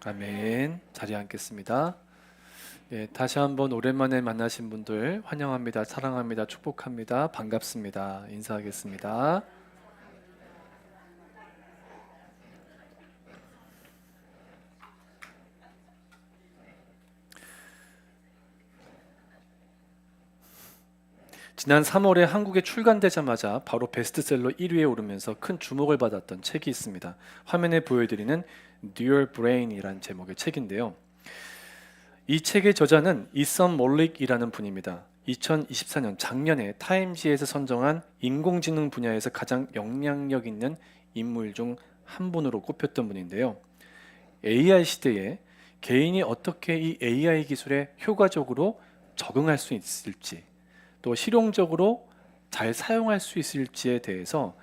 아멘. 자리에 앉겠습니다. 예, 다시 한번 오랜만에 만나신 분들 환영합니다. 사랑합니다. 축복합니다. 반갑습니다. 인사하겠습니다. 지난 3월에 한국에 출간되자마자 바로 베스트셀러 1위에 오르면서 큰 주목을 받았던 책이 있습니다. 화면에 보여드리는 Dear Brain이라는 제목의 책인데요. 이 책의 저자는 이썸 몰릭이라는 분입니다. 2024년 작년에 타임지에서 선정한 인공지능 분야에서 가장 영향력 있는 인물 중 한 분으로 꼽혔던 분인데요. AI 시대에 개인이 어떻게 이 AI 기술에 효과적으로 적응할 수 있을지, 또 실용적으로 잘 사용할 수 있을지에 대해서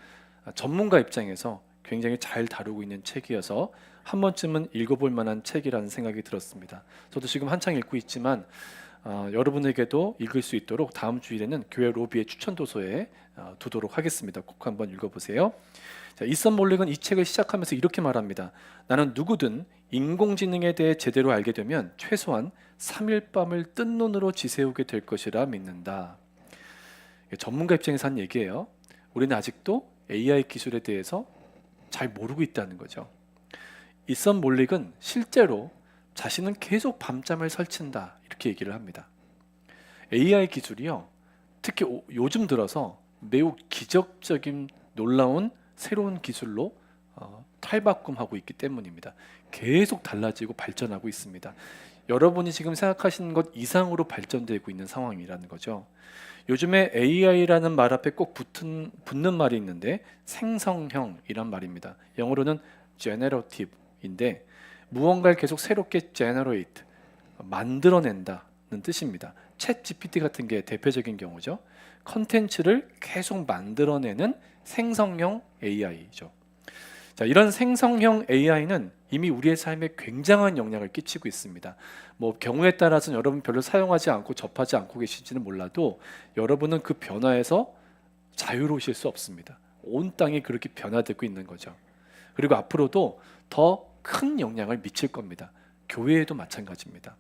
전문가 입장에서 굉장히 잘 다루고 있는 책이어서 한 번쯤은 읽어볼 만한 책이라는 생각이 들었습니다. 저도 지금 한창 읽고 있지만 여러분에게도 읽을 수 있도록 다음 주일에는 교회 로비의 추천 도서에 두도록 하겠습니다. 꼭 한번 읽어보세요. 자, 이썸 몰릭은 이 책을 시작하면서 이렇게 말합니다. 나는 누구든 인공지능에 대해 제대로 알게 되면 최소한 3일 밤을 뜬 눈으로 지새우게 될 것이라 믿는다. 전문가 입장에서 한 얘기예요. 우리는 아직도 AI 기술에 대해서 잘 모르고 있다는 거죠. 이썸 몰릭은 실제로 자신은 계속 밤잠을 설친다 이렇게 얘기를 합니다. AI 기술이요, 특히 요즘 들어서 매우 기적적인 놀라운 새로운 기술로 탈바꿈하고 있기 때문입니다. 계속 달라지고 발전하고 있습니다. 여러분이 지금 생각하시는 것 이상으로 발전되고 있는 상황이라는 거죠. 요즘에 AI라는 말 앞에 꼭 붙는 말이 있는데 생성형이란 말입니다. 영어로는 generative인데 무언가를 계속 새롭게 generate, 만들어낸다는 뜻입니다. 챗 GPT 같은 게 대표적인 경우죠. 컨텐츠를 계속 만들어내는 생성형 AI죠. 자, 이런 생성형 AI는 이미 우리의 삶에 굉장한 영향을 끼치고 있습니다. 뭐 경우에 따라서는 여러분 별로 사용하지 않고 접하지 않고 계실지는 몰라도 여러분은 그 변화에서 자유로우실 수 없습니다. 온 땅이 그렇게 변화되고 있는 거죠. 그리고 앞으로도 더 큰 영향을 미칠 겁니다. 교회에도 마찬가지입니다.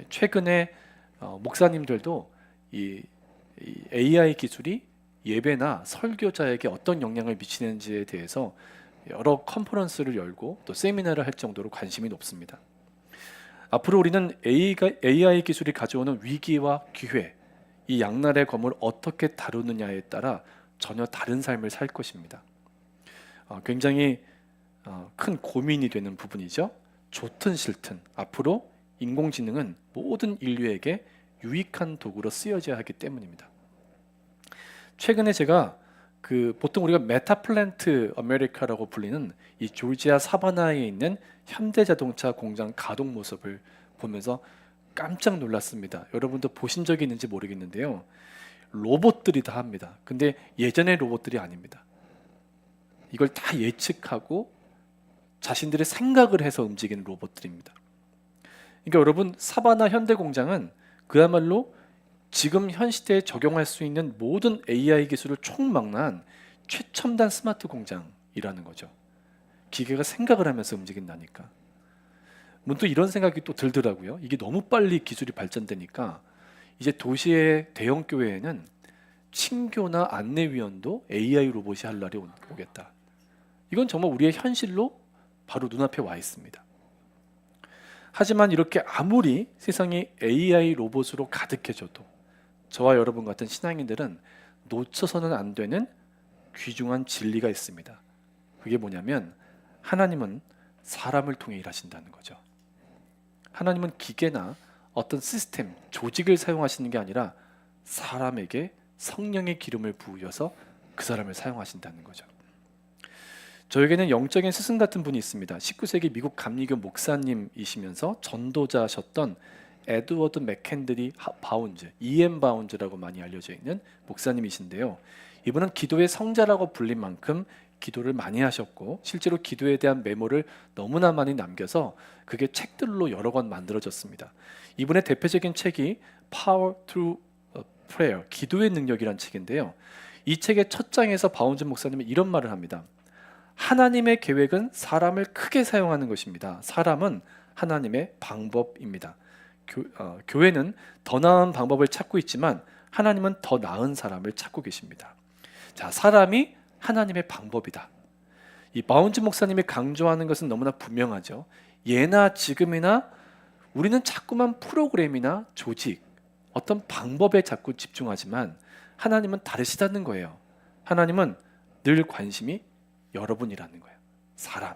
최근에 목사님들도 이 AI 기술이 예배나 설교자에게 어떤 영향을 미치는지에 대해서 여러 컨퍼런스를 열고 또 세미나를 할 정도로 관심이 높습니다. 앞으로 우리는 AI 기술이 가져오는 위기와 기회, 이 양날의 검을 어떻게 다루느냐에 따라 전혀 다른 삶을 살 것입니다. 굉장히 큰 고민이 되는 부분이죠. 좋든 싫든 앞으로 인공지능은 모든 인류에게 유익한 도구로 쓰여져야 하기 때문입니다. 최근에 제가 보통 우리가 메타플랜트 아메리카라고 불리는 이 조지아 사바나에 있는 현대자동차 공장 가동 모습을 보면서 깜짝 놀랐습니다. 여러분도 보신 적이 있는지 모르겠는데요. 로봇들이 다 합니다. 근데 예전의 로봇들이 아닙니다. 이걸 다 예측하고 자신들의 생각을 해서 움직이는 로봇들입니다. 그러니까 여러분, 사바나 현대공장은 그야말로 지금 현 시대에 적용할 수 있는 모든 AI 기술을 총망라한 최첨단 스마트 공장이라는 거죠. 기계가 생각을 하면서 움직인다니까. 문득 이런 생각이 또 들더라고요. 이게 너무 빨리 기술이 발전되니까 이제 도시의 대형 교회에는 친교나 안내위원도 AI 로봇이 할 날이 오겠다. 이건 정말 우리의 현실로 바로 눈앞에 와 있습니다. 하지만 이렇게 아무리 세상이 AI 로봇으로 가득해져도 저와 여러분 같은 신앙인들은 놓쳐서는 안 되는 귀중한 진리가 있습니다. 그게 뭐냐면 하나님은 사람을 통해 일하신다는 거죠. 하나님은 기계나 어떤 시스템, 조직을 사용하시는 게 아니라 사람에게 성령의 기름을 부으셔서 그 사람을 사용하신다는 거죠. 저에게는 영적인 스승 같은 분이 있습니다. 19세기 미국 감리교 목사님이시면서 전도자셨던 에드워드 맥켄드리 바운즈, E.M. 바운즈라고 많이 알려져 있는 목사님이신데요. 이분은 기도의 성자라고 불린 만큼 기도를 많이 하셨고 실제로 기도에 대한 메모를 너무나 많이 남겨서 그게 책들로 여러 권 만들어졌습니다. 이분의 대표적인 책이 Power Through Prayer, 기도의 능력이라는 책인데요. 이 책의 첫 장에서 바운즈 목사님은 이런 말을 합니다. 하나님의 계획은 사람을 크게 사용하는 것입니다. 사람은 하나님의 방법입니다. 교회는 더 나은 방법을 찾고 있지만 하나님은 더 나은 사람을 찾고 계십니다. 자, 사람이 하나님의 방법이다. 이 마운즈 목사님이 강조하는 것은 너무나 분명하죠. 예나 지금이나 우리는 자꾸만 프로그램이나 조직, 어떤 방법에 자꾸 집중하지만 하나님은 다르시다는 거예요. 하나님은 늘 관심이 여러분이라는 거예요. 사람.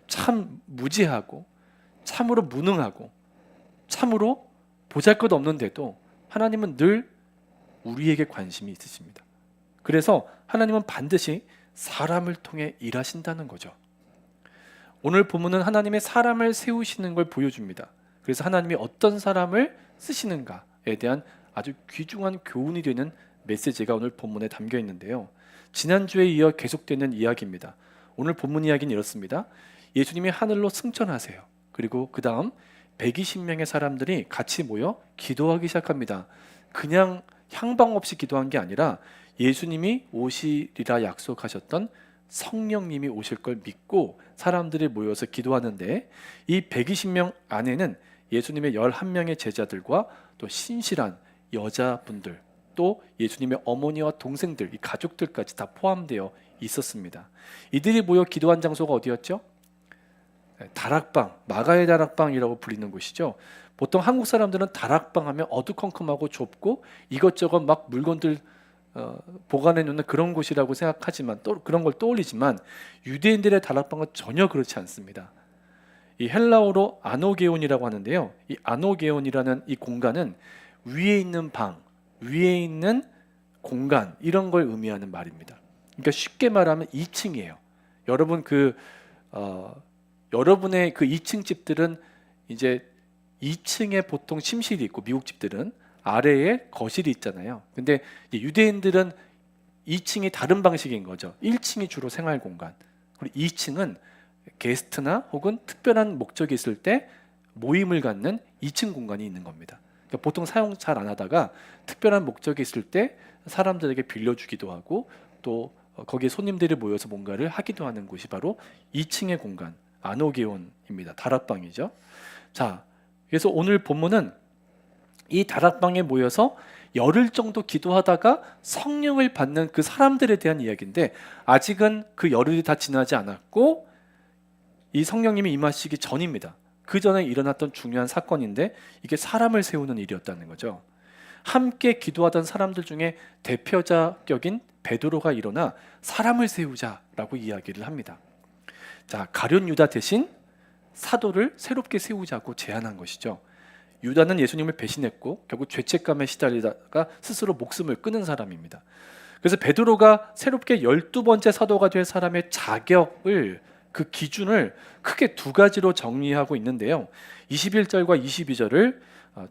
참 무지하고 참으로 무능하고 참으로 보잘것없는데도 하나님은 늘 우리에게 관심이 있으십니다. 그래서 하나님은 반드시 사람을 통해 일하신다는 거죠. 오늘 본문은 하나님의 사람을 세우시는 걸 보여줍니다. 그래서 하나님이 어떤 사람을 쓰시는가에 대한 아주 귀중한 교훈이 되는 메시지가 오늘 본문에 담겨 있는데요. 지난주에 이어 계속되는 이야기입니다. 오늘 본문 이야기는 이렇습니다. 예수님이 하늘로 승천하세요. 그리고 그 다음 120명의 사람들이 같이 모여 기도하기 시작합니다. 그냥 향방 없이 기도한 게 아니라 예수님이 오시리라 약속하셨던 성령님이 오실 걸 믿고 사람들이 모여서 기도하는데, 이 120명 안에는 예수님의 11명의 제자들과 또 신실한 여자분들, 또 예수님의 어머니와 동생들, 이 가족들까지 다 포함되어 있었습니다. 이들이 모여 기도한 장소가 어디였죠? 다락방, 마가의 다락방이라고 불리는 곳이죠. 보통 한국 사람들은 다락방 하면 어두컴컴하고 좁고 이것저것 막 물건들 보관해 놓는 그런 곳이라고 생각하지만, 또 그런 걸 떠올리지만, 유대인들의 다락방은 전혀 그렇지 않습니다. 이 헬라어로 아노게온이라고 하는데요. 이 아노게온이라는 이 공간은 위에 있는 방, 위에 있는 공간, 이런 걸 의미하는 말입니다. 그러니까 쉽게 말하면 2층이에요. 여러분 여러분의 그 2층 집들은 이제 2층에 보통 침실이 있고, 미국 집들은 아래에 거실이 있잖아요. 근데 유대인들은 2층이 다른 방식인 거죠. 1층이 주로 생활 공간, 그리고 2층은 게스트나 혹은 특별한 목적이 있을 때 모임을 갖는 2층 공간이 있는 겁니다. 그러니까 보통 사용 잘 안 하다가 특별한 목적이 있을 때 사람들에게 빌려주기도 하고, 또 거기에 손님들이 모여서 뭔가를 하기도 하는 곳이 바로 2층의 공간, 아노게온입니다. 다락방이죠. 자, 그래서 오늘 본문은 이 다락방에 모여서 열흘 정도 기도하다가 성령을 받는 그 사람들에 대한 이야기인데, 아직은 그 열흘이 다 지나지 않았고 이 성령님이 임하시기 전입니다. 그 전에 일어났던 중요한 사건인데, 이게 사람을 세우는 일이었다는 거죠. 함께 기도하던 사람들 중에 대표자격인 베드로가 일어나 사람을 세우자라고 이야기를 합니다. 자, 가룟 유다 대신 사도를 새롭게 세우자고 제안한 것이죠. 유다는 예수님을 배신했고 결국 죄책감에 시달리다가 스스로 목숨을 끊은 사람입니다. 그래서 베드로가 새롭게 12번째 사도가 될 사람의 자격을, 그 기준을 크게 두 가지로 정리하고 있는데요. 21절과 22절을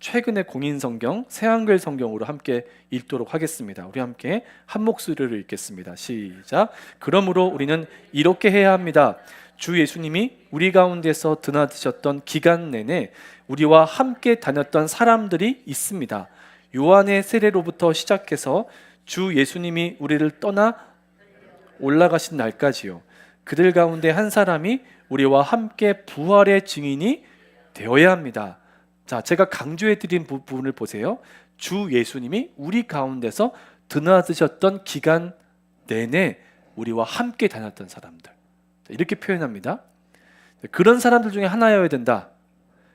최근의 공인성경 새한글 성경으로 함께 읽도록 하겠습니다. 우리 함께 한 목소리로 읽겠습니다. 시작. 그러므로 우리는 이렇게 해야 합니다. 주 예수님이 우리 가운데서 드나드셨던 기간 내내 우리와 함께 다녔던 사람들이 있습니다. 요한의 세례로부터 시작해서 주 예수님이 우리를 떠나 올라가신 날까지요. 그들 가운데 한 사람이 우리와 함께 부활의 증인이 되어야 합니다. 자, 제가 강조해드린 부분을 보세요. 주 예수님이 우리 가운데서 드나드셨던 기간 내내 우리와 함께 다녔던 사람들, 이렇게 표현합니다. 그런 사람들 중에 하나여야 된다.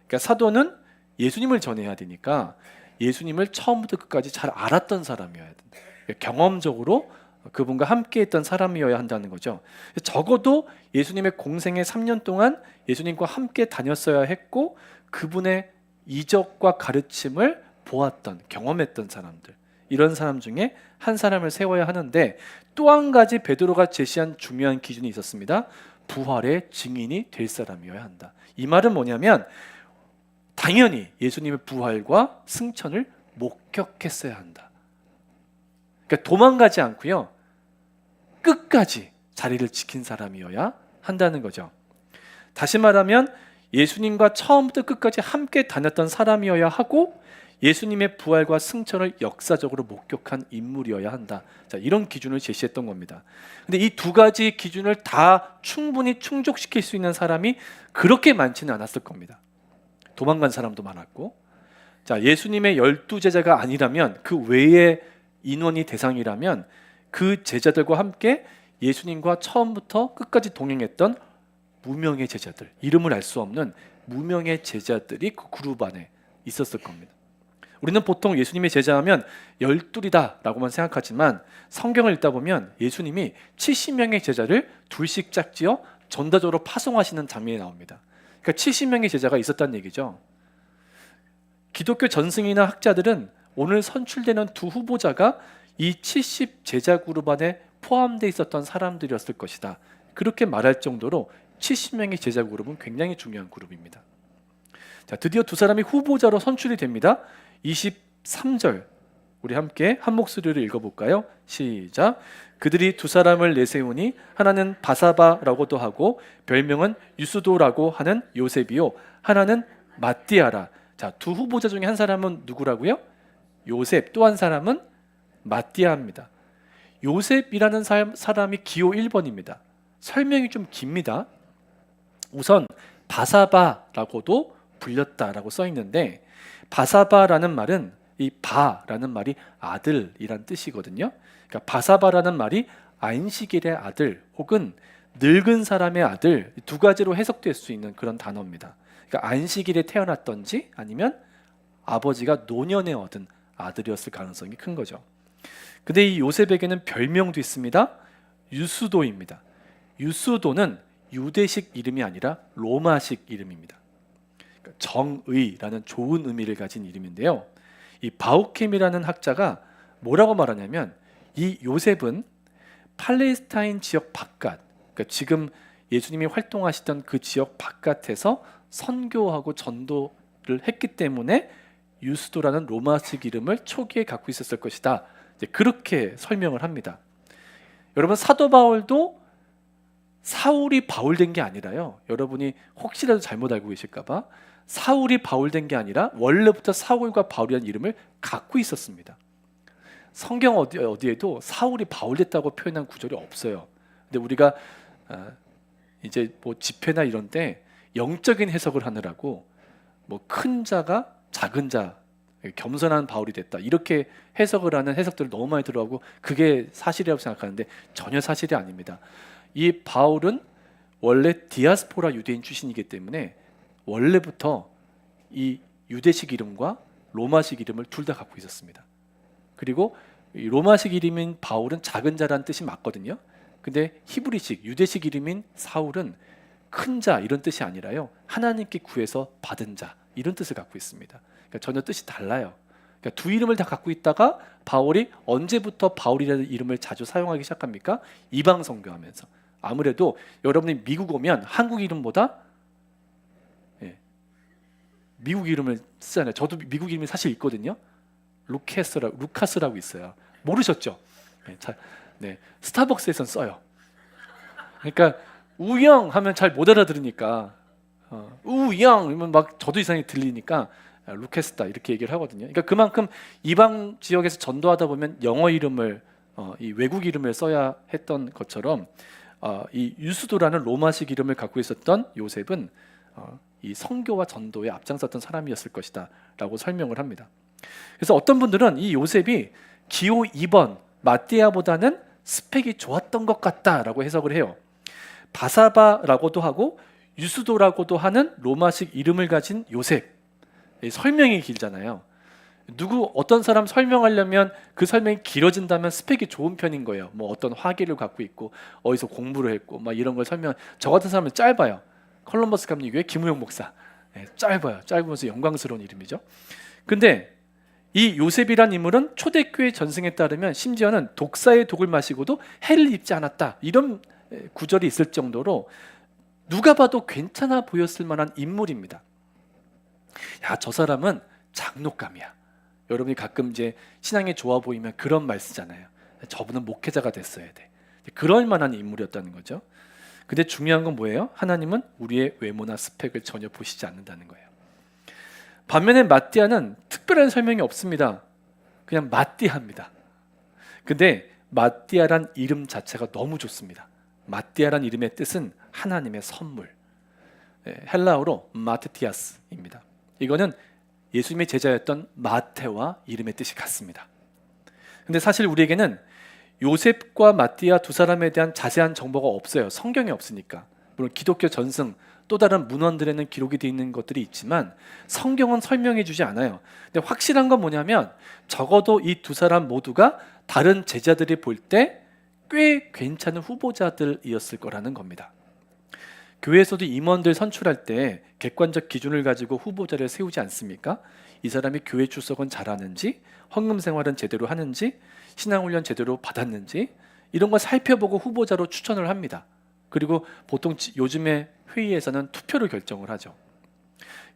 그러니까 사도는 예수님을 전해야 되니까 예수님을 처음부터 끝까지 잘 알았던 사람이어야 된다. 경험적으로 그분과 함께 했던 사람이어야 한다는 거죠. 적어도 예수님의 공생의 3년 동안 예수님과 함께 다녔어야 했고, 그분의 이적과 가르침을 보았던, 경험했던 사람들, 이런 사람 중에 한 사람을 세워야 하는데, 또 한 가지 베드로가 제시한 중요한 기준이 있었습니다. 부활의 증인이 될 사람이어야 한다. 이 말은 뭐냐면, 당연히 예수님의 부활과 승천을 목격했어야 한다. 그러니까 도망가지 않고요, 끝까지 자리를 지킨 사람이어야 한다는 거죠. 다시 말하면 예수님과 처음부터 끝까지 함께 다녔던 사람이어야 하고, 예수님의 부활과 승천을 역사적으로 목격한 인물이어야 한다. 자, 이런 기준을 제시했던 겁니다. 근데 이 두 가지 기준을 다 충분히 충족시킬 수 있는 사람이 그렇게 많지는 않았을 겁니다. 도망간 사람도 많았고, 자, 예수님의 12제자가 아니라면, 그 외의 인원이 대상이라면 그 제자들과 함께 예수님과 처음부터 끝까지 동행했던 무명의 제자들, 이름을 알 수 없는 무명의 제자들이 그 그룹 안에 있었을 겁니다. 우리는 보통 예수님의 제자하면 12이다라고만 생각하지만 성경을 읽다 보면 예수님이 70명의 제자를 둘씩 짝지어 전다적으로 파송하시는 장면이 나옵니다. 그러니까 70명의 제자가 있었다는 얘기죠. 기독교 전승이나 학자들은 오늘 선출되는 두 후보자가 이 70 제자 그룹 안에 포함되어 있었던 사람들이었을 것이다. 그렇게 말할 정도로 70명의 제자 그룹은 굉장히 중요한 그룹입니다. 자, 드디어 두 사람이 후보자로 선출이 됩니다. 23절 우리 함께 한 목소리로 읽어볼까요? 시작. 그들이 두 사람을 내세우니 하나는 바사바라고도 하고 별명은 유스도라고 하는 요셉이요, 하나는 마띠아라. 자, 두 후보자 중에 한 사람은 누구라고요? 요셉, 또 한 사람은 마띠아입니다. 요셉이라는 사람이 기호 1번입니다. 설명이 좀 깁니다. 우선 바사바라고도 불렸다라고 써 있는데, 바사바라는 말은, 이 바라는 말이 아들이란 뜻이거든요. 그러니까 바사바라는 말이 안식일의 아들 혹은 늙은 사람의 아들, 두 가지로 해석될 수 있는 그런 단어입니다. 그러니까 안식일에 태어났던지 아니면 아버지가 노년에 얻은 아들이었을 가능성이 큰 거죠. 근데 이 요셉에게는 별명도 있습니다. 유스도입니다. 유스도는 유대식 이름이 아니라 로마식 이름입니다. 그러니까 정의라는 좋은 의미를 가진 이름인데요. 이 바우킴이라는 학자가 뭐라고 말하냐면, 이 요셉은 팔레스타인 지역 바깥, 그러니까 지금 예수님이 활동하시던 그 지역 바깥에서 선교하고 전도를 했기 때문에 유스도라는 로마식 이름을 초기에 갖고 있었을 것이다. 이제 그렇게 설명을 합니다. 여러분, 사도 바울도 사울이 바울된 게 아니라요, 여러분이 혹시라도 잘못 알고 계실까봐, 사울이 바울된 게 아니라 원래부터 사울과 바울이라는 이름을 갖고 있었습니다. 성경 어디에도 사울이 바울됐다고 표현한 구절이 없어요. 근데 우리가 이제 뭐 집회나 이런 때 영적인 해석을 하느라고 뭐 큰 자가 작은 자, 겸손한 바울이 됐다, 이렇게 해석을 하는 해석들을 너무 많이 들어가고 그게 사실이라고 생각하는데 전혀 사실이 아닙니다. 이 바울은 원래 디아스포라 유대인 출신이기 때문에 원래부터 이 유대식 이름과 로마식 이름을 둘 다 갖고 있었습니다. 그리고 이 로마식 이름인 바울은 작은 자라는 뜻이 맞거든요. 근데 히브리식, 유대식 이름인 사울은 큰 자 이런 뜻이 아니라요, 하나님께 구해서 받은 자 이런 뜻을 갖고 있습니다. 그러니까 전혀 뜻이 달라요. 그러니까 두 이름을 다 갖고 있다가 바울이 언제부터 바울이라는 이름을 자주 사용하기 시작합니까? 이방 선교하면서. 아무래도 여러분이 미국 오면 한국 이름보다 미국 이름을 쓰잖아요. 저도 미국 이름이 사실 있거든요. 루카스라고 있어요. 모르셨죠? 스타벅스에선 써요. 그러니까 우영 하면 잘 못 알아들으니까 우영 이러면 막 저도 이상하게 들리니까 루카스다 이렇게 얘기를 하거든요. 그러니까 그만큼 이방 지역에서 전도하다 보면 영어 이름을 이 외국 이름을 써야 했던 것처럼 이 유스도라는 로마식 이름을 갖고 있었던 요셉은 이 선교와 전도에 앞장섰던 사람이었을 것이다 라고 설명을 합니다. 그래서 어떤 분들은 이 요셉이 기호 2번 마띠아보다는 스펙이 좋았던 것 같다라고 해석을 해요. 바사바라고도 하고 유스도라고도 하는 로마식 이름을 가진 요셉, 설명이 길잖아요. 어떤 사람 설명하려면 그 설명이 길어진다면 스펙이 좋은 편인 거예요. 뭐 어떤 화기를 갖고 있고 어디서 공부를 했고 막 이런 걸 설명. 저 같은 사람은 짧아요. 컬럼버스 감리교회 김우영 목사, 짧아요. 짧으면서 영광스러운 이름이죠. 근데 이 요셉이란 인물은 초대교회 전승에 따르면 심지어는 독사의 독을 마시고도 해를 입지 않았다, 이런 구절이 있을 정도로 누가 봐도 괜찮아 보였을 만한 인물입니다. 야, 저 사람은 장로감이야. 여러분이 가끔 이제 신앙이 좋아 보이면 그런 말 쓰잖아요. 저분은 목회자가 됐어야 돼. 그럴 만한 인물이었다는 거죠. 근데 중요한 건 뭐예요? 하나님은 우리의 외모나 스펙을 전혀 보시지 않는다는 거예요. 반면에 마띠아는 특별한 설명이 없습니다. 그냥 마띠아입니다. 근데 마띠아란 이름 자체가 너무 좋습니다. 마띠아란 이름의 뜻은 하나님의 선물. 헬라어로 마테티아스입니다. 이거는 예수님의 제자였던 마테와 이름의 뜻이 같습니다. 근데 사실 우리에게는 요셉과 마띠아 두 사람에 대한 자세한 정보가 없어요. 성경에 없으니까. 물론 기독교 전승 또 다른 문헌들에는 기록이 되어 있는 것들이 있지만 성경은 설명해 주지 않아요. 근데 확실한 건 뭐냐면 적어도 이 두 사람 모두가 다른 제자들이 볼 때 꽤 괜찮은 후보자들이었을 거라는 겁니다. 교회에서도 임원들 선출할 때 객관적 기준을 가지고 후보자를 세우지 않습니까? 이 사람이 교회 출석은 잘하는지, 헌금 생활은 제대로 하는지, 신앙훈련 제대로 받았는지 이런 걸 살펴보고 후보자로 추천을 합니다. 그리고 보통 요즘에 회의에서는 투표로 결정을 하죠.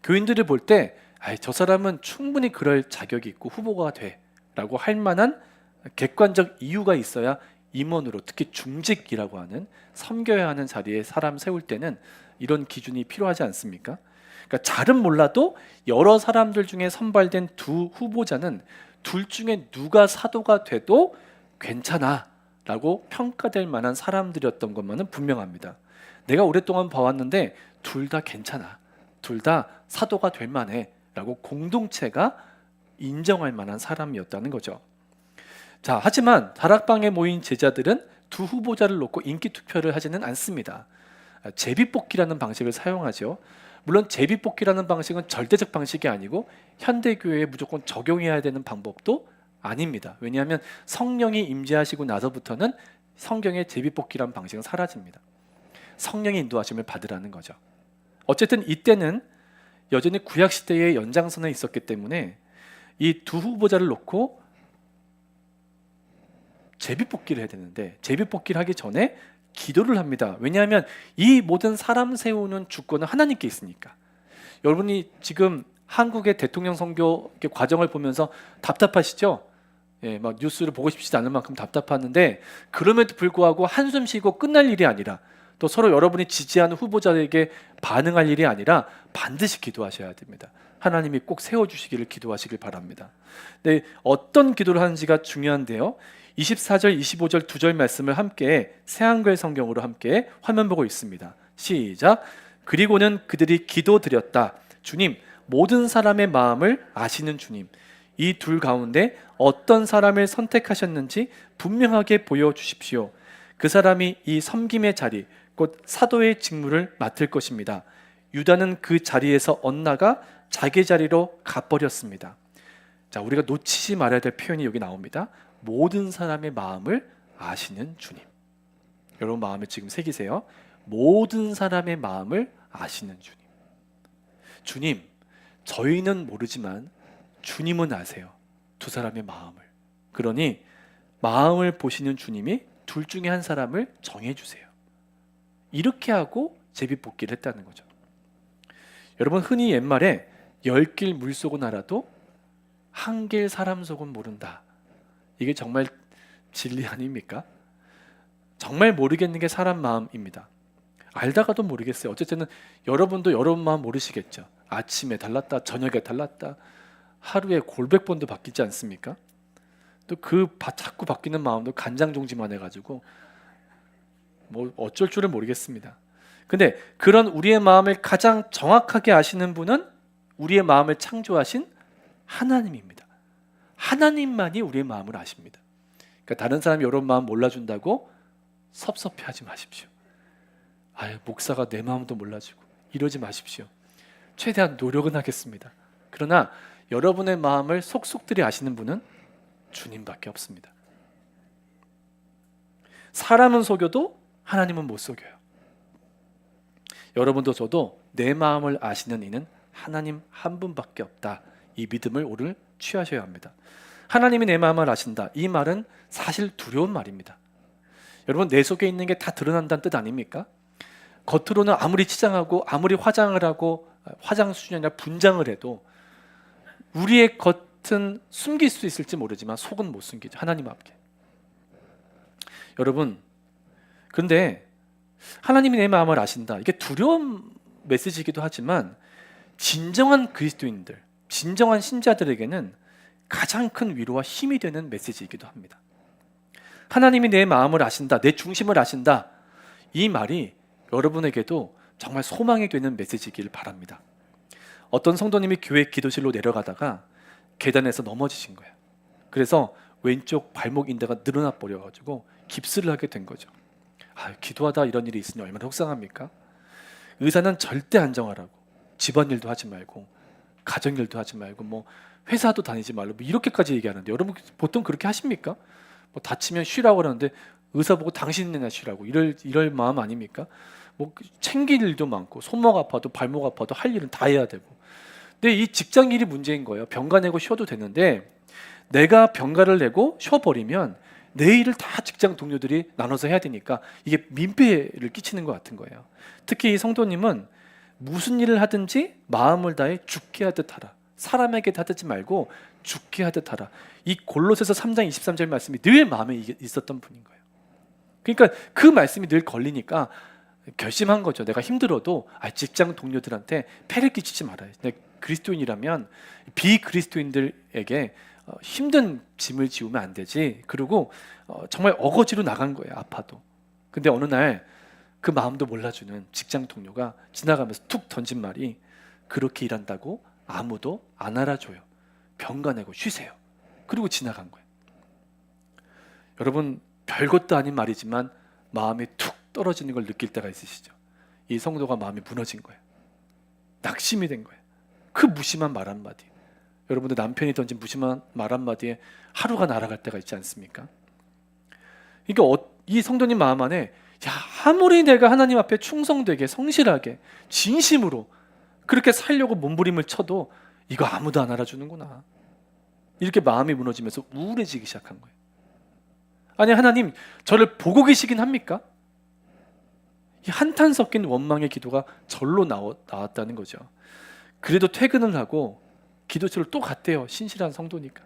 교인들을 볼 때 저 사람은 충분히 그럴 자격이 있고 후보가 돼 라고 할 만한 객관적 이유가 있어야 임원으로, 특히 중직이라고 하는 섬겨야 하는 자리에 사람 세울 때는 이런 기준이 필요하지 않습니까? 그러니까 잘은 몰라도 여러 사람들 중에 선발된 두 후보자는 둘 중에 누가 사도가 돼도 괜찮아 라고 평가될 만한 사람들이었던 것만은 분명합니다. 내가 오랫동안 봐왔는데 둘 다 괜찮아, 둘 다 사도가 될 만해 라고 공동체가 인정할 만한 사람이었다는 거죠. 자, 하지만 다락방에 모인 제자들은 두 후보자를 놓고 인기 투표를 하지는 않습니다. 제비뽑기라는 방식을 사용하죠. 물론 제비뽑기라는 방식은 절대적 방식이 아니고 현대교회에 무조건 적용해야 되는 방법도 아닙니다. 왜냐하면 성령이 임재하시고 나서부터는 성경의 제비뽑기라는 방식은 사라집니다. 성령의 인도하심을 받으라는 거죠. 어쨌든 이때는 여전히 구약시대의 연장선에 있었기 때문에 이 두 후보자를 놓고 제비뽑기를 해야 되는데 제비뽑기를 하기 전에 기도를 합니다. 왜냐하면 이 모든 사람 세우는 주권은 하나님께 있으니까. 여러분이 지금 한국의 대통령 선거 과정을 보면서 답답하시죠? 막 뉴스를 보고 싶지 않을 만큼 답답하는데 그럼에도 불구하고 한숨 쉬고 끝날 일이 아니라 또 서로 여러분이 지지하는 후보자에게 반응할 일이 아니라 반드시 기도하셔야 됩니다. 하나님이 꼭 세워주시기를 기도하시길 바랍니다. 네, 어떤 기도를 하는지가 중요한데요. 24절, 25절 두 절 말씀을 함께 새한글 성경으로 함께 화면 보고 있습니다. 시작. 그리고는 그들이 기도드렸다. 주님, 모든 사람의 마음을 아시는 주님, 이 둘 가운데 어떤 사람을 선택하셨는지 분명하게 보여주십시오. 그 사람이 이 섬김의 자리, 곧 사도의 직무를 맡을 것입니다. 유다는 그 자리에서 엇나가 자기 자리로 가버렸습니다. 자, 우리가 놓치지 말아야 될 표현이 여기 나옵니다. 모든 사람의 마음을 아시는 주님. 여러분 마음에 지금 새기세요. 모든 사람의 마음을 아시는 주님. 주님, 저희는 모르지만 주님은 아세요. 두 사람의 마음을. 그러니 마음을 보시는 주님이 둘 중에 한 사람을 정해주세요. 이렇게 하고 제비뽑기를 했다는 거죠. 여러분 흔히 옛말에 10길 물속은 알아도 한 길 사람 속은 모른다. 이게 정말 진리 아닙니까? 정말 모르겠는 게 사람 마음입니다. 알다가도 모르겠어요. 어쨌든 여러분도 여러분 마음 모르시겠죠. 아침에 달랐다, 저녁에 달랐다, 하루에 골백 번도 바뀌지 않습니까? 또 그 자꾸 바뀌는 마음도 간장종지만 해가지고 뭐 어쩔 줄을 모르겠습니다. 근데 그런 우리의 마음을 가장 정확하게 아시는 분은 우리의 마음을 창조하신 하나님입니다. 하나님만이 우리의 마음을 아십니다. 그러니까 다른 사람이 여러분 마음 몰라준다고 섭섭해하지 마십시오. 목사가 내 마음도 몰라주고 이러지 마십시오. 최대한 노력은 하겠습니다. 그러나 여러분의 마음을 속속들이 아시는 분은 주님밖에 없습니다. 사람은 속여도 하나님은 못 속여요. 여러분도 저도 내 마음을 아시는 이는 하나님 한 분밖에 없다. 이 믿음을 오늘 취하셔야 합니다. 하나님이 내 마음을 아신다. 이 말은 사실 두려운 말입니다. 여러분 내 속에 있는 게 다 드러난다는 뜻 아닙니까? 겉으로는 아무리 치장하고 아무리 화장을 하고 화장 수준이 아니라 분장을 해도 우리의 겉은 숨길 수 있을지 모르지만 속은 못 숨기죠. 하나님 앞에. 여러분 그런데 하나님이 내 마음을 아신다. 이게 두려운 메시지이기도 하지만 진정한 그리스도인들, 진정한 신자들에게는 가장 큰 위로와 힘이 되는 메시지이기도 합니다. 하나님이 내 마음을 아신다, 내 중심을 아신다. 이 말이 여러분에게도 정말 소망이 되는 메시지이길 바랍니다. 어떤 성도님이 교회 기도실로 내려가다가 계단에서 넘어지신 거예요. 그래서 왼쪽 발목 인대가 늘어나 버려가지고 깁스를 하게 된 거죠. 기도하다 이런 일이 있으니 얼마나 속상합니까? 의사는 절대 안정하라고, 집안일도 하지 말고 가정일도 하지 말고 뭐 회사도 다니지 말고 뭐 이렇게까지 얘기하는데, 여러분 보통 그렇게 하십니까? 뭐 다치면 쉬라고 하는데 의사 보고 당신이나 쉬라고 이럴 마음 아닙니까? 뭐 챙길 일도 많고 손목 아파도 발목 아파도 할 일은 다 해야 되고. 근데 이 직장 일이 문제인 거예요. 병가 내고 쉬어도 되는데 내가 병가를 내고 쉬어버리면 내 일을 다 직장 동료들이 나눠서 해야 되니까 이게 민폐를 끼치는 것 같은 거예요. 특히 이 성도님은 무슨 일을 하든지 마음을 다해 죽게 하듯 하라. 사람에게 하듯지 말고 죽게 하듯 하라. 이 골로새서 3장 23절 말씀이 늘 마음에 있었던 분인 거예요. 그러니까 그 말씀이 늘 걸리니까 결심한 거죠. 내가 힘들어도 직장 동료들한테 폐를 끼치지 말아야 돼. 그리스도인이라면 비그리스도인들에게 힘든 짐을 지우면 안 되지. 그리고 정말 어거지로 나간 거예요. 아파도. 근데 어느 날 그 마음도 몰라주는 직장 동료가 지나가면서 툭 던진 말이, 그렇게 일한다고 아무도 안 알아줘요. 병가 내고 쉬세요. 그리고 지나간 거예요. 여러분, 별것도 아닌 말이지만 마음이 툭 떨어지는 걸 느낄 때가 있으시죠? 이 성도가 마음이 무너진 거예요. 낙심이 된 거예요. 그 무심한 말 한마디. 여러분들 남편이 던진 무심한 말 한마디에 하루가 날아갈 때가 있지 않습니까? 그러니까 이 성도님 마음 안에, 아무리 내가 하나님 앞에 충성되게 성실하게 진심으로 그렇게 살려고 몸부림을 쳐도 이거 아무도 안 알아주는구나. 이렇게 마음이 무너지면서 우울해지기 시작한 거예요. 아니, 하나님 저를 보고 계시긴 합니까? 이 한탄 섞인 원망의 기도가 절로 나왔다는 거죠. 그래도 퇴근을 하고 기도실을 또 갔대요. 신실한 성도니까.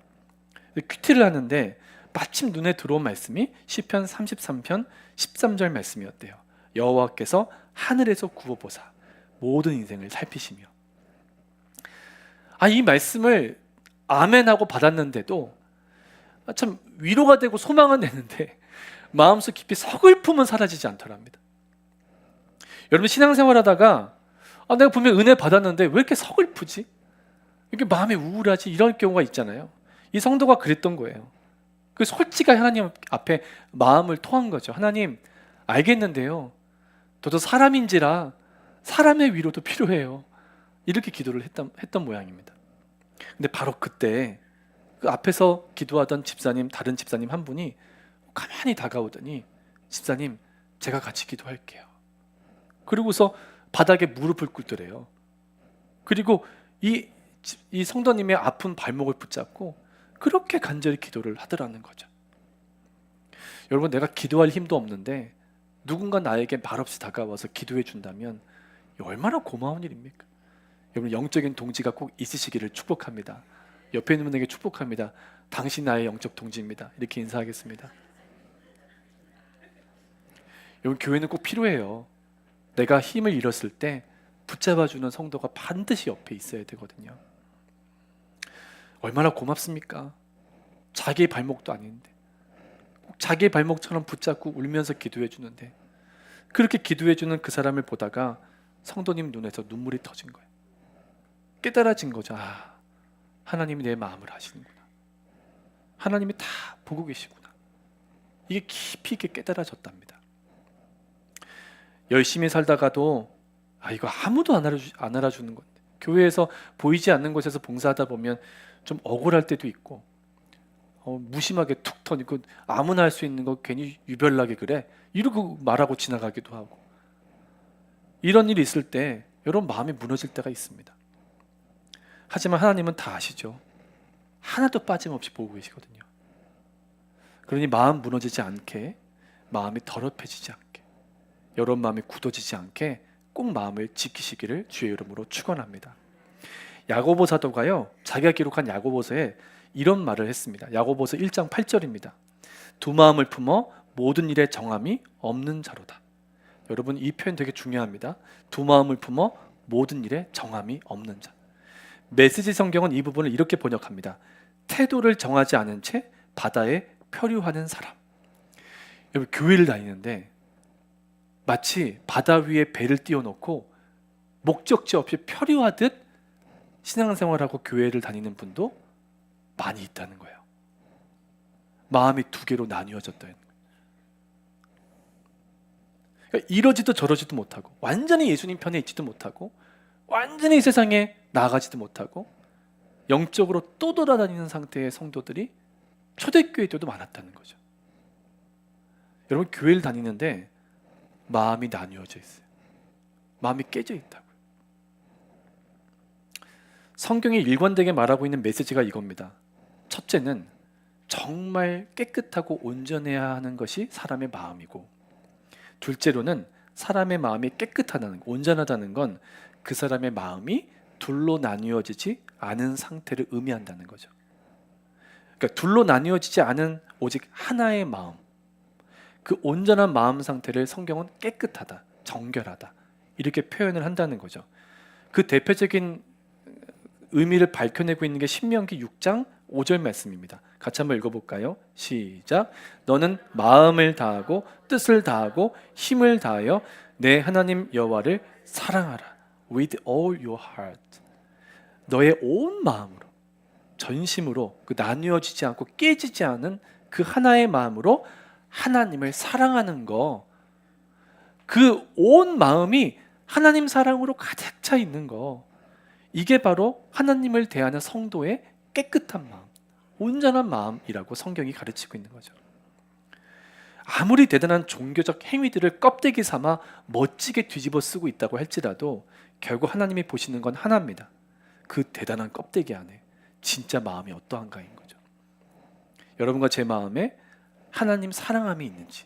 큐티를 하는데 마침 눈에 들어온 말씀이 시편 33편 13절 말씀이었대요. 여호와께서 하늘에서 구워보사 모든 인생을 살피시며. 이 말씀을 아멘하고 받았는데도 참 위로가 되고 소망은 되는데 마음속 깊이 서글픔은 사라지지 않더랍니다. 여러분, 신앙생활하다가 내가 분명 은혜 받았는데 왜 이렇게 서글프지? 이렇게 마음이 우울하지? 이런 경우가 있잖아요. 이 성도가 그랬던 거예요. 그 솔직하게 하나님 앞에 마음을 토한 거죠. 하나님, 알겠는데요, 저도 사람인지라 사람의 위로도 필요해요. 이렇게 기도를 했던 모양입니다. 근데 바로 그때 그 앞에서 기도하던 다른 집사님 한 분이 가만히 다가오더니, 집사님, 제가 같이 기도할게요. 그리고서 바닥에 무릎을 꿇더래요. 그리고 이 성도님의 아픈 발목을 붙잡고 그렇게 간절히 기도를 하더라는 거죠. 여러분, 내가 기도할 힘도 없는데 누군가 나에게 말없이 다가와서 기도해 준다면 얼마나 고마운 일입니까? 여러분, 영적인 동지가 꼭 있으시기를 축복합니다. 옆에 있는 분에게 축복합니다. 당신 나의 영적 동지입니다. 이렇게 인사하겠습니다. 여러분, 교회는 꼭 필요해요. 내가 힘을 잃었을 때 붙잡아주는 성도가 반드시 옆에 있어야 되거든요. 얼마나 고맙습니까? 자기의 발목도 아닌데 꼭 자기의 발목처럼 붙잡고 울면서 기도해 주는데, 그렇게 기도해 주는 그 사람을 보다가 성도님 눈에서 눈물이 터진 거예요. 깨달아진 거죠. 하나님이 내 마음을 아시는구나. 하나님이 다 보고 계시구나. 이게 깊이 있게 깨달아졌답니다. 열심히 살다가도 이거 아무도 안 알아주는 건데, 교회에서 보이지 않는 곳에서 봉사하다 보면 좀 억울할 때도 있고, 무심하게 툭 터지고 아무나 할 수 있는 거 괜히 유별나게 그래 이러고 말하고 지나가기도 하고, 이런 일이 있을 때 여러분 마음이 무너질 때가 있습니다. 하지만 하나님은 다 아시죠. 하나도 빠짐없이 보고 계시거든요. 그러니 마음 무너지지 않게, 마음이 더럽혀지지 않게, 여러분 마음이 굳어지지 않게 꼭 마음을 지키시기를 주의 이름으로 축원합니다. 야고보 사도가요, 자기가 기록한 야고보서에 이런 말을 했습니다. 야고보서 1장 8절입니다. 두 마음을 품어 모든 일에 정함이 없는 자로다. 여러분, 이 표현 되게 중요합니다. 두 마음을 품어 모든 일에 정함이 없는 자. 메시지 성경은 이 부분을 이렇게 번역합니다. 태도를 정하지 않은 채 바다에漂流하는 사람. 여러분, 교회를 다니는데 마치 바다 위에 배를 띄워놓고 목적지 없이漂流하듯 신앙생활하고 교회를 다니는 분도 많이 있다는 거예요. 마음이 두 개로 나뉘어졌다는 거예요. 그러니까 이러지도 저러지도 못하고, 완전히 예수님 편에 있지도 못하고, 완전히 이 세상에 나아가지도 못하고, 영적으로 또 돌아다니는 상태의 성도들이 초대교회 때도 많았다는 거죠. 여러분, 교회를 다니는데 마음이 나뉘어져 있어요. 마음이 깨져 있다고요. 성경이 일관되게 말하고 있는 메시지가 이겁니다. 첫째는 정말 깨끗하고 온전해야 하는 것이 사람의 마음이고, 둘째로는 사람의 마음이 깨끗하다는, 온전하다는 건 그 사람의 마음이 둘로 나뉘어지지 않은 상태를 의미한다는 거죠. 그러니까 둘로 나뉘어지지 않은 오직 하나의 마음, 그 온전한 마음 상태를 성경은 깨끗하다, 정결하다 이렇게 표현을 한다는 거죠. 그 대표적인 의미를 밝혀내고 있는 게 신명기 6장 5절 말씀입니다. 같이 한번 읽어볼까요? 시작. 너는 마음을 다하고 뜻을 다하고 힘을 다하여 내 하나님 여호와를 사랑하라. With all your heart. 너의 온 마음으로, 전심으로, 그 나뉘어지지 않고 깨지지 않은 그 하나의 마음으로 하나님을 사랑하는 거, 그 온 마음이 하나님 사랑으로 가득 차 있는 거, 이게 바로 하나님을 대하는 성도의 깨끗한 마음, 온전한 마음이라고 성경이 가르치고 있는 거죠. 아무리 대단한 종교적 행위들을 껍데기 삼아 멋지게 뒤집어 쓰고 있다고 할지라도 결국 하나님이 보시는 건 하나입니다. 그 대단한 껍데기 안에 진짜 마음이 어떠한가인 거죠. 여러분과 제 마음에 하나님 사랑함이 있는지,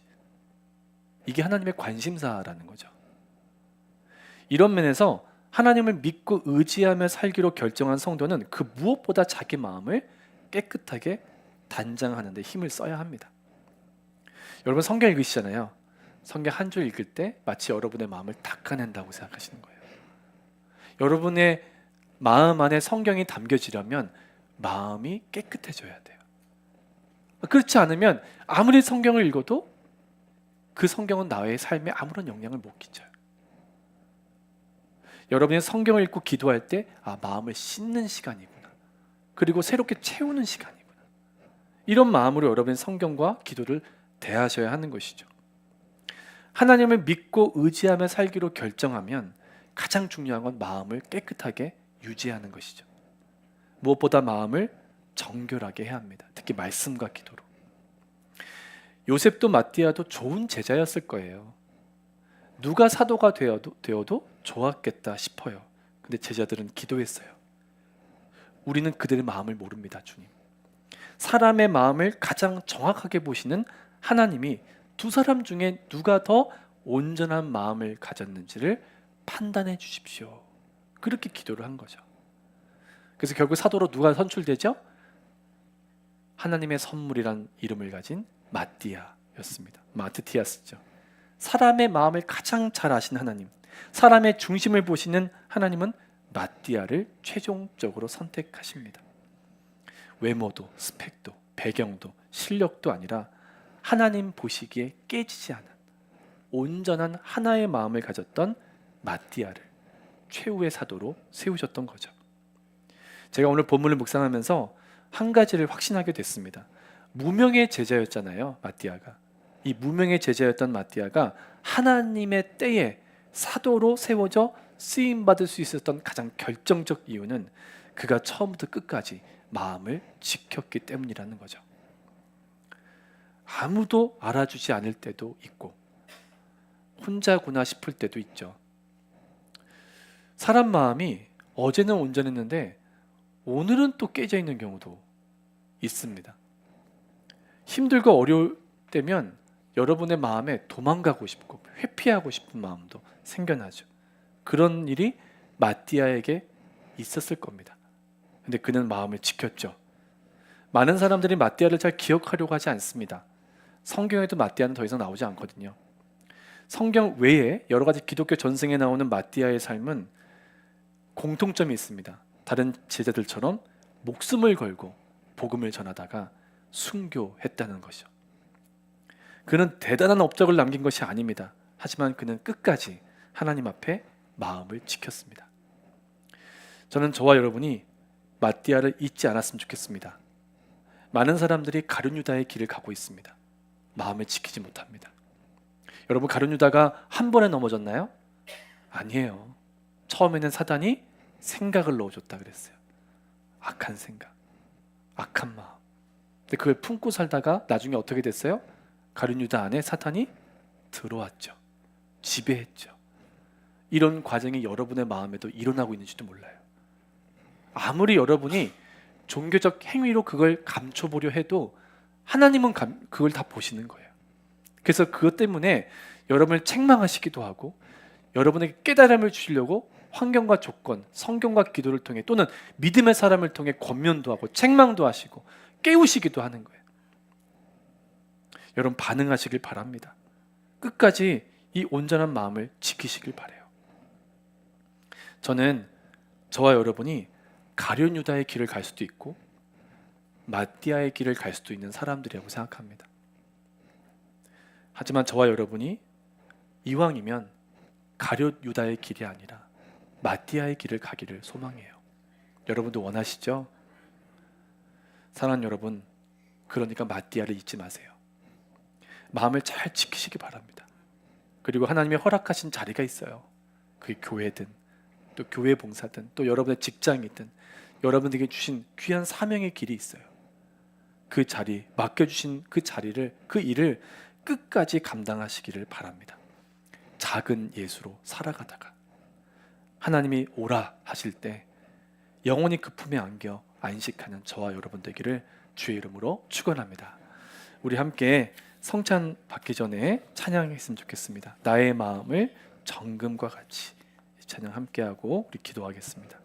이게 하나님의 관심사라는 거죠. 이런 면에서 하나님을 믿고 의지하며 살기로 결정한 성도는 그 무엇보다 자기 마음을 깨끗하게 단장하는 데 힘을 써야 합니다. 여러분, 성경 읽으시잖아요. 성경 한 줄 읽을 때 마치 여러분의 마음을 닦아낸다고 생각하시는 거예요. 여러분의 마음 안에 성경이 담겨지려면 마음이 깨끗해져야 돼요. 그렇지 않으면 아무리 성경을 읽어도 그 성경은 나의 삶에 아무런 영향을 못 끼쳐요. 여러분이 성경을 읽고 기도할 때 마음을 씻는 시간이구나, 그리고 새롭게 채우는 시간이구나, 이런 마음으로 여러분의 성경과 기도를 대하셔야 하는 것이죠. 하나님을 믿고 의지하며 살기로 결정하면 가장 중요한 건 마음을 깨끗하게 유지하는 것이죠. 무엇보다 마음을 정결하게 해야 합니다. 특히 말씀과 기도로. 요셉도 마띠아도 좋은 제자였을 거예요. 누가 사도가 되어도 좋았겠다 싶어요. 근데 제자들은 기도했어요. 우리는 그들의 마음을 모릅니다, 주님. 사람의 마음을 가장 정확하게 보시는 하나님이 두 사람 중에 누가 더 온전한 마음을 가졌는지를 판단해 주십시오. 그렇게 기도를 한 거죠. 그래서 결국 사도로 누가 선출되죠? 하나님의 선물이란 이름을 가진 마띠아였습니다. 마트티아스죠. 사람의 마음을 가장 잘 아신 하나님, 사람의 중심을 보시는 하나님은 마띠아를 최종적으로 선택하십니다. 외모도, 스펙도, 배경도, 실력도 아니라 하나님 보시기에 깨지지 않은 온전한 하나의 마음을 가졌던 마띠아를 최후의 사도로 세우셨던 거죠. 제가 오늘 본문을 묵상하면서 한 가지를 확신하게 됐습니다. 무명의 제자였잖아요, 마띠아가. 이 무명의 제자였던 마띠아가 하나님의 때에 사도로 세워져 쓰임받을 수 있었던 가장 결정적 이유는 그가 처음부터 끝까지 마음을 지켰기 때문이라는 거죠. 아무도 알아주지 않을 때도 있고 혼자구나 싶을 때도 있죠. 사람 마음이 어제는 온전했는데 오늘은 또 깨져 있는 경우도 있습니다. 힘들고 어려울 때면 여러분의 마음에 도망가고 싶고 회피하고 싶은 마음도 생겨나죠. 그런 일이 마띠아에게 있었을 겁니다. 근데 그는 마음을 지켰죠. 많은 사람들이 마띠아를 잘 기억하려고 하지 않습니다. 성경에도 마띠아는 더 이상 나오지 않거든요. 성경 외에 여러 가지 기독교 전승에 나오는 마띠아의 삶은 공통점이 있습니다. 다른 제자들처럼 목숨을 걸고 복음을 전하다가 순교했다는 것이죠. 그는 대단한 업적을 남긴 것이 아닙니다. 하지만 그는 끝까지 하나님 앞에 마음을 지켰습니다. 저는 저와 여러분이 마띠아를 잊지 않았으면 좋겠습니다. 많은 사람들이 가룟 유다의 길을 가고 있습니다. 마음을 지키지 못합니다. 여러분, 가룟 유다가 한 번에 넘어졌나요? 아니에요. 처음에는 사단이 생각을 넣어줬다 그랬어요. 악한 생각, 악한 마음. 근데 그걸 품고 살다가 나중에 어떻게 됐어요? 가룟 유다 안에 사탄이 들어왔죠. 지배했죠. 이런 과정이 여러분의 마음에도 일어나고 있는지도 몰라요. 아무리 여러분이 종교적 행위로 그걸 감춰보려 해도 하나님은 그걸 다 보시는 거예요. 그래서 그것 때문에 여러분을 책망하시기도 하고 여러분에게 깨달음을 주시려고 환경과 조건, 성경과 기도를 통해 또는 믿음의 사람을 통해 권면도 하고 책망도 하시고 깨우시기도 하는 거예요. 여러분, 반응하시길 바랍니다. 끝까지 이 온전한 마음을 지키시길 바라요. 저는 저와 여러분이 가룟 유다의 길을 갈 수도 있고 마띠아의 길을 갈 수도 있는 사람들이라고 생각합니다. 하지만 저와 여러분이 이왕이면 가룟 유다의 길이 아니라 마띠아의 길을 가기를 소망해요. 여러분도 원하시죠? 사랑하는 여러분, 그러니까 마띠아를 잊지 마세요. 마음을 잘 지키시기 바랍니다. 그리고 하나님이 허락하신 자리가 있어요. 그게 교회든 또 교회 봉사든 또 여러분의 직장이든 여러분에게 주신 귀한 사명의 길이 있어요. 그 자리, 맡겨주신 그 자리를, 그 일을 끝까지 감당하시기를 바랍니다. 작은 예수로 살아가다가 하나님이 오라 하실 때 영원히 그 품에 안겨 안식하는 저와 여러분 되기를 주의 이름으로 축원합니다. 우리 함께 성찬 받기 전에 찬양했으면 좋겠습니다. 나의 마음을 정금과 같이 찬양 함께하고 우리 기도하겠습니다.